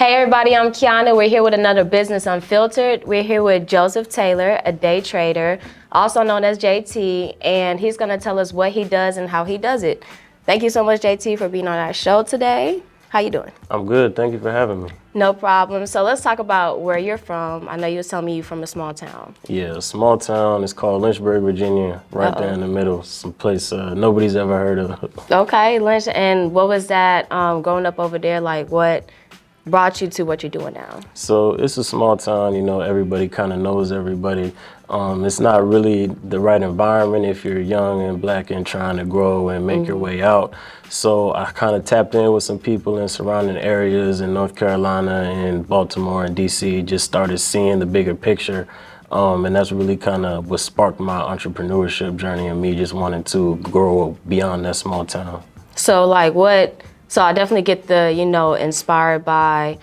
Hey everybody, I'm Kiana. We're here with another Business Unfiltered. We're here with Joseph Taylor, a day trader, also known as JT, and he's gonna tell us what he does and how he does it. Thank you so much, JT, for being on our show today. How you doing? I'm good. Thank you for having me. No problem. So let's talk about where you're from. I know you was telling me you're from a small town. Yeah, a small town. It's called Lynchburg, Virginia, right there in the middle. Some place nobody's ever heard of. Okay, Lynch, and what was that growing up over there like? What brought you to what you're doing now? So it's a small town, you know, everybody kind of knows everybody. It's not really the right environment if you're young and black and trying to grow and make your way out. So I kind of tapped in with some people in surrounding areas in North Carolina and Baltimore and DC, just started seeing the bigger picture. And that's really kind of what sparked my entrepreneurship journey and me just wanting to grow beyond that small town. So like so I definitely get the, inspired by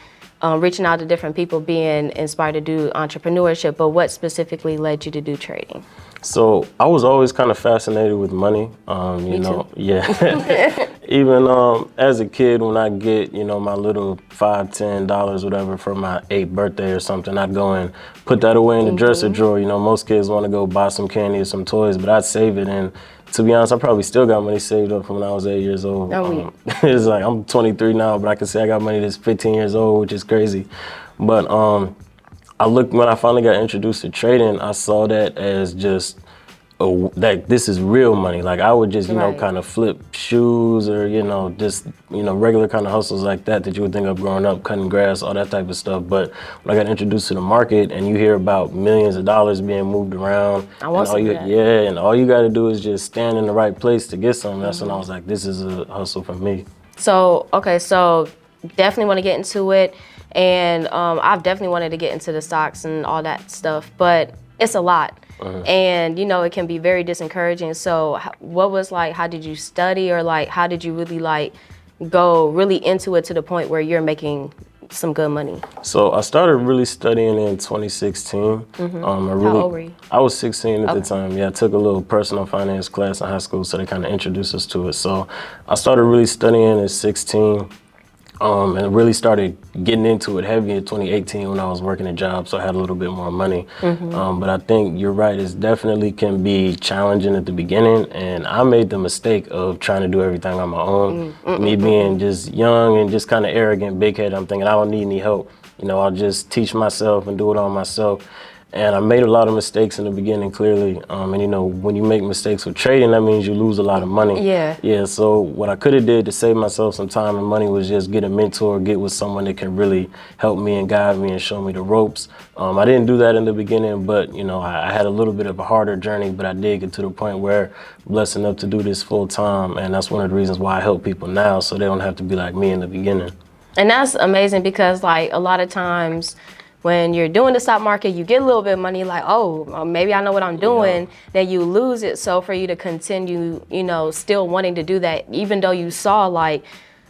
reaching out to different people, being inspired to do entrepreneurship, but what specifically led you to do trading? So I was always kind of fascinated with money, Me too. Yeah. Even as a kid, when I get, my little $5, $10, whatever, for my 8th birthday or something, I'd go and put that away in the dresser drawer. Most kids want to go buy some candy or some toys, but I'd save it. And to be honest, I probably still got money saved up from when I was 8 years old. It's like I'm 23 now, but I can say I got money that's 15 years old, which is crazy. But when I finally got introduced to trading, I saw that as just that this is real money. Like I would just, kind of flip shoes or, just, regular kind of hustles like that you would think of growing up, cutting grass, all that type of stuff. But when I got introduced to the market and you hear about millions of dollars being moved around, and all you got to do is just stand in the right place to get something. That's when I was like, this is a hustle for me. So definitely want to get into it. And I've definitely wanted to get into the stocks and all that stuff, but it's a lot. And, it can be very discouraging. So what was how did you study or how did you really go really into it to the point where you're making some good money? So I started really studying in 2016. How old were you? I was 16 at the time. Yeah, I took a little personal finance class in high school, so they kind of introduced us to it. So I started really studying at 16. And really started getting into it heavy in 2018 when I was working a job, so I had a little bit more money. But I think you're right, it definitely can be challenging at the beginning, and I made the mistake of trying to do everything on my own. Me being just young and just kind of arrogant, big-headed, I'm thinking I don't need any help. I'll just teach myself and do it all myself. And I made a lot of mistakes in the beginning, clearly. And when you make mistakes with trading, that means you lose a lot of money. Yeah, so what I could have did to save myself some time and money was just get a mentor, get with someone that can really help me and guide me and show me the ropes. I didn't do that in the beginning, but I had a little bit of a harder journey, but I did get to the point where I'm blessed enough to do this full time. And that's one of the reasons why I help people now, so they don't have to be like me in the beginning. And that's amazing because a lot of times, when you're doing the stock market, you get a little bit of money, maybe I know what I'm doing, then you lose it. So for you to continue, still wanting to do that, even though you saw I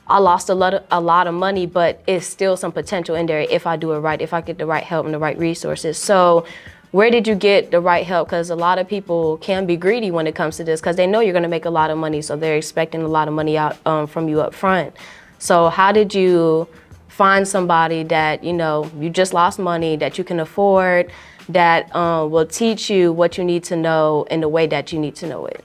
lost a lot of money, but it's still some potential in there if I do it right, if I get the right help and the right resources. So where did you get the right help? Because a lot of people can be greedy when it comes to this because they know you're going to make a lot of money. So they're expecting a lot of money out from you up front. So how did you find somebody that, you just lost money, that you can afford, that will teach you what you need to know in the way that you need to know it?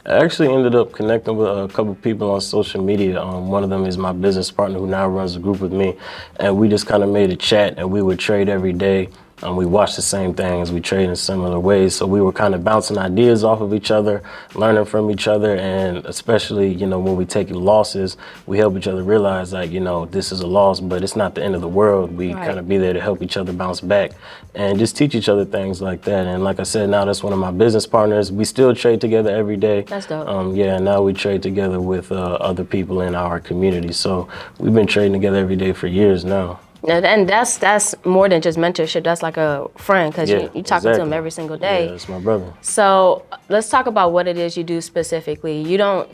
I actually ended up connecting with a couple people on social media. One of them is my business partner who now runs a group with me. And we just kind of made a chat and we would trade every day. We watch the same things, we trade in similar ways. So we were kind of bouncing ideas off of each other, learning from each other. And especially, when we take losses, we help each other realize this is a loss, but it's not the end of the world. We kind of be there to help each other bounce back and just teach each other things like that. And like I said, now that's one of my business partners. We still trade together every day. That's dope. And now we trade together with other people in our community. So we've been trading together every day for years now. And that's more than just mentorship. That's like a friend because you talk to them every single day. Yeah, it's my brother. So let's talk about what it is you do specifically. You don't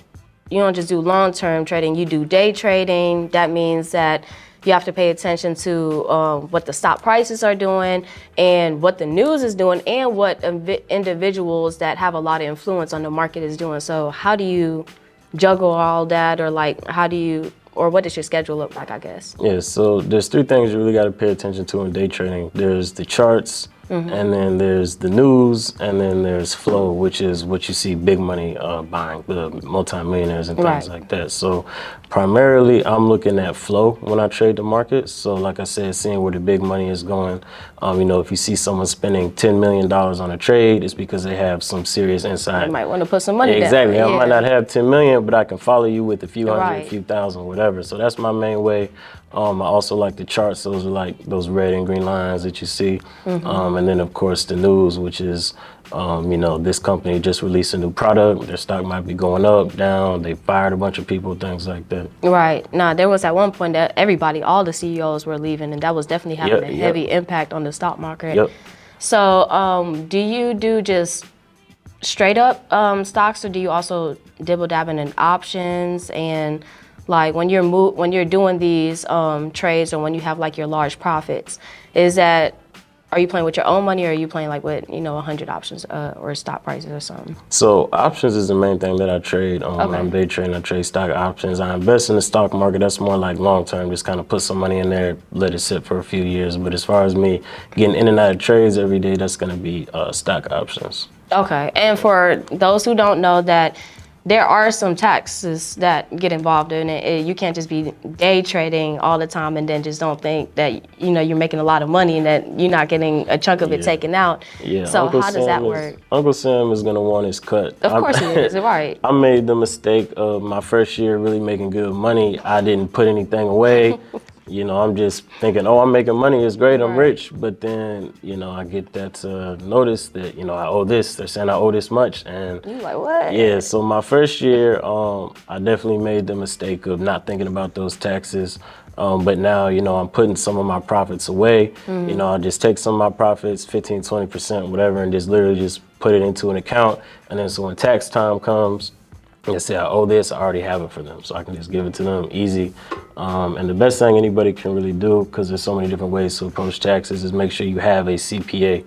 just do long-term trading. You do day trading. That means that you have to pay attention to what the stock prices are doing and what the news is doing and what individuals that have a lot of influence on the market is doing. So how do you juggle all that, or how do you or what does your schedule look like, I guess? Yeah, so there's three things you really got to pay attention to in day trading. There's the charts, and then there's the news, and then there's flow, which is what you see big money buying, the multimillionaires and things like that. So primarily, I'm looking at flow when I trade the market. So like I said, seeing where the big money is going. If you see someone spending $10 million on a trade, it's because they have some serious insight. You might want to put some money down. Exactly. Yeah. I might not have 10 million, but I can follow you with a few hundred, Right. a few thousand, whatever. So that's my main way. I also like the charts. Those are like those red and green lines that you see. And then of course the news, which is, this company just released a new product. Their stock might be going up, down. They fired a bunch of people, things like that. Right. Now, there was at one point that all the CEOs were leaving, and that was definitely having a heavy impact on the stock market. Yep. So do you do just straight up stocks, or do you also dibble dabbing in options? And like when you're doing these trades, or when you have like your large profits, are you playing with your own money, or are you playing like with 100 options or stock prices or something? So options is the main thing that I trade. I'm day trading. I trade stock options. I invest in the stock market. That's more like long term. Just kind of put some money in there, let it sit for a few years. But as far as me getting in and out of trades every day, that's going to be stock options. Okay. And for those who don't know, that there are some taxes that get involved in it. You can't just be day trading all the time and then just don't think that you're making a lot of money and that you're not getting a chunk of it taken out. Yeah. So how does that work? Uncle Sam is gonna want his cut. Of course he is, right? I made the mistake of my first year really making good money. I didn't put anything away. I'm just thinking, I'm making money, it's great, I'm rich. But then, I get that notice that, I owe this. They're saying I owe this much. And you like, what? Yeah, so my first year, I definitely made the mistake of not thinking about those taxes. But now, I'm putting some of my profits away. I just take some of my profits, 15, 20%, whatever, and just literally just put it into an account. And then so when tax time comes, and say I owe this, I already have it for them, so I can just give it to them easy. And the best thing anybody can really do, because there's so many different ways to approach taxes, is make sure you have a CPA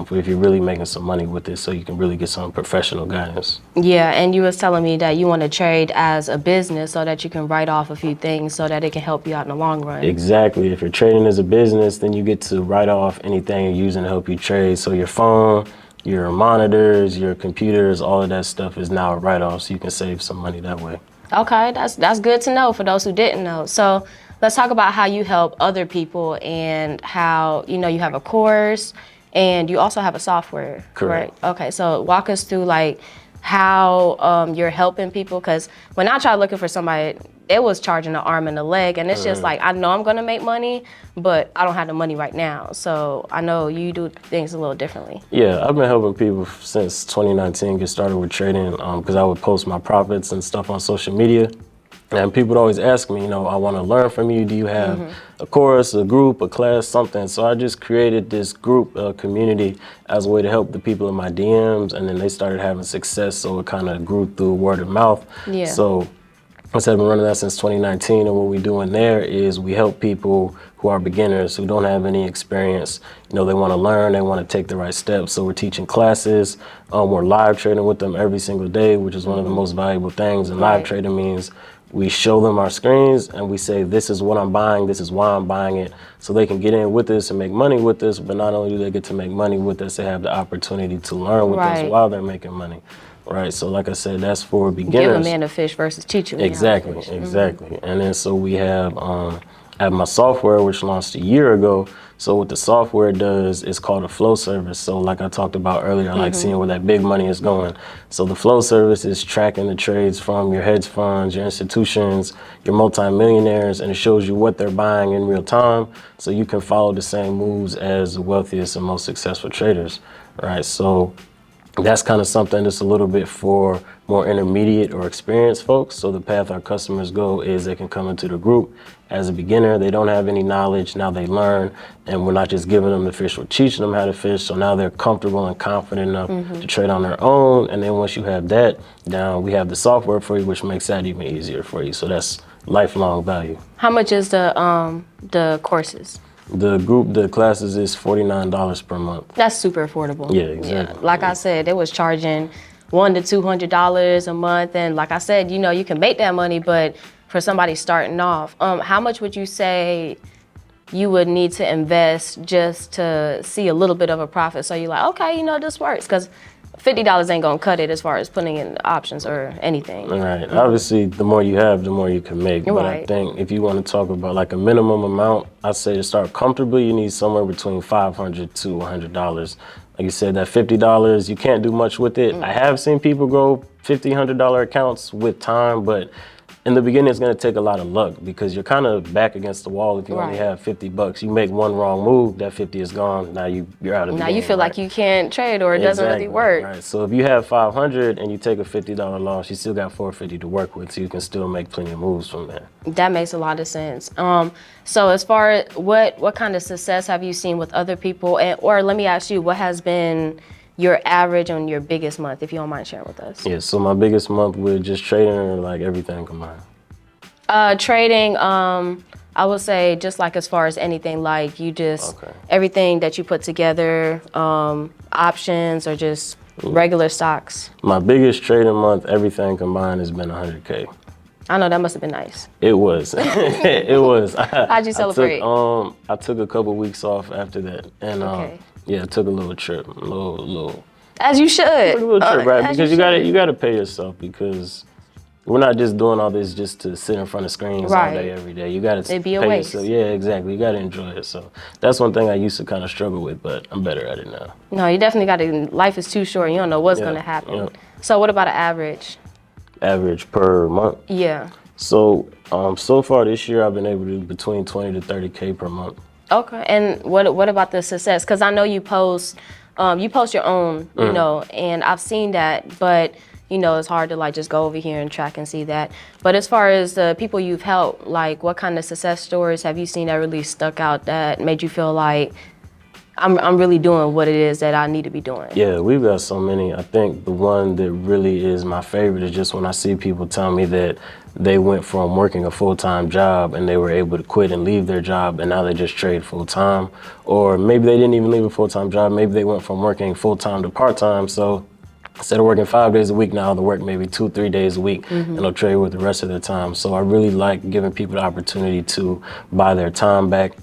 for if you're really making some money with this, so you can really get some professional guidance. Yeah, and you was telling me that you want to trade as a business so that you can write off a few things so that it can help you out in the long run. Exactly. If you're trading as a business, then you get to write off anything you're using to help you trade. So your phone, your monitors, your computers, all of that stuff is now a write-off, so you can save some money that way. Okay, that's good to know for those who didn't know. So let's talk about how you help other people and how, you have a course and you also have a software. Correct. Right? Okay, so walk us through like how you're helping people, because when I tried looking for somebody, it was charging an arm and a leg, and it's just like, I know I'm gonna make money, but I don't have the money right now. So I know you do things a little differently. Yeah, I've been helping people since 2019 get started with trading, because I would post my profits and stuff on social media. And people would always ask me, I want to learn from you. Do you have a course, a group, a class, something? So I just created this group community as a way to help the people in my DMs, and then they started having success, so it kind of grew through word of mouth. Yeah. So I said I've been running that since 2019, and what we do in there is we help people who are beginners, who don't have any experience. They want to learn, they want to take the right steps. So we're teaching classes, we're live trading with them every single day, which is one of the most valuable things. And live trading means we show them our screens and we say, this is what I'm buying, this is why I'm buying it, so they can get in with us and make money with us. But not only do they get to make money with us, they have the opportunity to learn with us while they're making money. Right, so like I said, that's for beginners. Give a man a fish versus teach him. Exactly, exactly. And then so we have my software, which launched a year ago. So what the software does is called a flow service. So like I talked about earlier, I like seeing where that big money is going. So the flow service is tracking the trades from your hedge funds, your institutions, your multimillionaires, and it shows you what they're buying in real time, so you can follow the same moves as the wealthiest and most successful traders. Right, so that's kind of something that's a little bit for more intermediate or experienced folks. So the path our customers go is they can come into the group as a beginner. They don't have any knowledge. Now they learn, and we're not just giving them the fish, we're teaching them how to fish. So now they're comfortable and confident enough to trade on their own. And then once you have that down, we have the software for you, which makes that even easier for you. So that's lifelong value. How much is the courses? The classes is $49 per month. That's super affordable. Yeah, exactly. Yeah. Like I said, it was charging $100 to $200 a month, and like I said, you can make that money, but for somebody starting off, how much would you say you would need to invest just to see a little bit of a profit? So you're like, okay, this works, because $50 ain't gonna cut it as far as putting in options or anything. Right. Obviously, the more you have, the more you can make. But I think if you want to talk about like a minimum amount, I'd say to start comfortably, you need somewhere between $500 to $100. Like you said, that $50, you can't do much with it. I have seen people grow $50, $100 accounts with time, but in the beginning, it's going to take a lot of luck because you're kind of back against the wall if you only have $50. You make one wrong move, that 50 is gone. Now you're out of the game. Now you feel like you can't trade or it doesn't really work. Right. So if you have 500 and you take a $50 loss, you still got 450 to work with, so you can still make plenty of moves from there. That makes a lot of sense. So as far as what kind of success have you seen with other people, or let me ask you, what has been your average on your biggest month, if you don't mind sharing with us? Yeah, so my biggest month with just trading or like everything combined? Trading, I would say just like as far as anything, like you just, everything that you put together, options or just regular stocks. My biggest trading month, everything combined, has been 100K. I know, that must have been nice. It was. It was. How'd you celebrate? I took a couple weeks off after that. And yeah, I took a little trip, a little. As you should. Took a little trip, right? Because you gotta pay yourself, because we're not just doing all this just to sit in front of screens all day, every day. You gotta pay yourself. Yeah, exactly. You gotta enjoy it. So that's one thing I used to kind of struggle with, but I'm better at it now. No, you definitely gotta. Life is too short. You don't know what's gonna happen. So what about an average? Average per month? Yeah. So so far this year, I've been able to do between 20 to 30K per month. Okay, and what about the success? Because I know you post your own, and I've seen that, but it's hard to like just go over here and track and see that. But as far as the people you've helped, like what kind of success stories have you seen that really stuck out that made you feel like I'm really doing what it is that I need to be doing? Yeah, we've got so many. I think the one that really is my favorite is just when I see people tell me that they went from working a full-time job and they were able to quit and leave their job, and now they just trade full-time. Or maybe they didn't even leave a full-time job. Maybe they went from working full-time to part-time. So instead of working 5 days a week, now they'll work maybe 2-3 days a week, and they'll trade with the rest of their time. So I really like giving people the opportunity to buy their time back.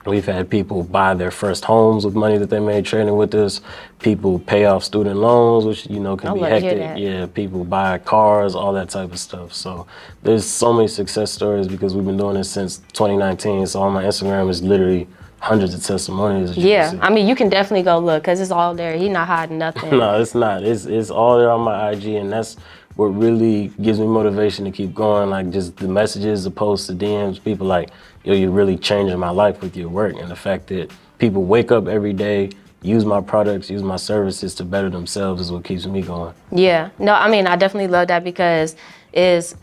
We've had people buy their first homes with money that they made trading with us. People pay off student loans, which can be hectic. Yeah, people buy cars, all that type of stuff. So there's so many success stories because we've been doing this since 2019. So on my Instagram is literally hundreds of testimonies. Yeah, I mean, you can definitely go look because it's all there. He's not hiding nothing. No, it's not. It's all there on my IG, and that's what really gives me motivation to keep going. Like just the messages, the posts, the DMs, people like, yo, you're really changing my life with your work. And the fact that people wake up every day, use my products, use my services to better themselves is what keeps me going. Yeah, no, I mean, I definitely love that because it's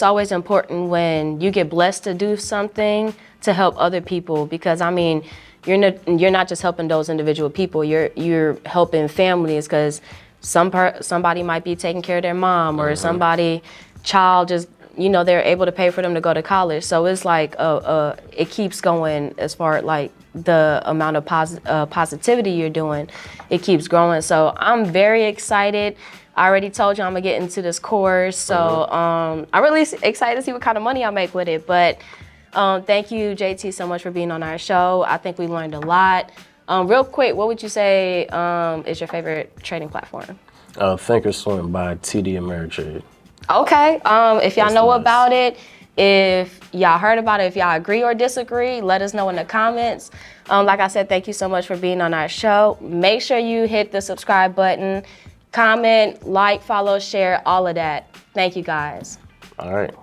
always important when you get blessed to do something to help other people, because I mean, you're not just helping those individual people, you're helping families, because somebody might be taking care of their mom, or somebody child just they're able to pay for them to go to college. So it's like it keeps going as far as like the amount of positivity you're doing, it keeps growing. So I'm very excited. I already told you I'm gonna get into this course, so I'm really excited to see what kind of money I make with it. But thank you, JT, so much for being on our show. I think we learned a lot. Real quick, what would you say is your favorite trading platform? Thinkorswim by TD Ameritrade. Okay, if y'all know about it, if y'all heard about it, if y'all agree or disagree, let us know in the comments. Like I said, thank you so much for being on our show. Make sure you hit the subscribe button, comment, like, follow, share, all of that. Thank you, guys. All right.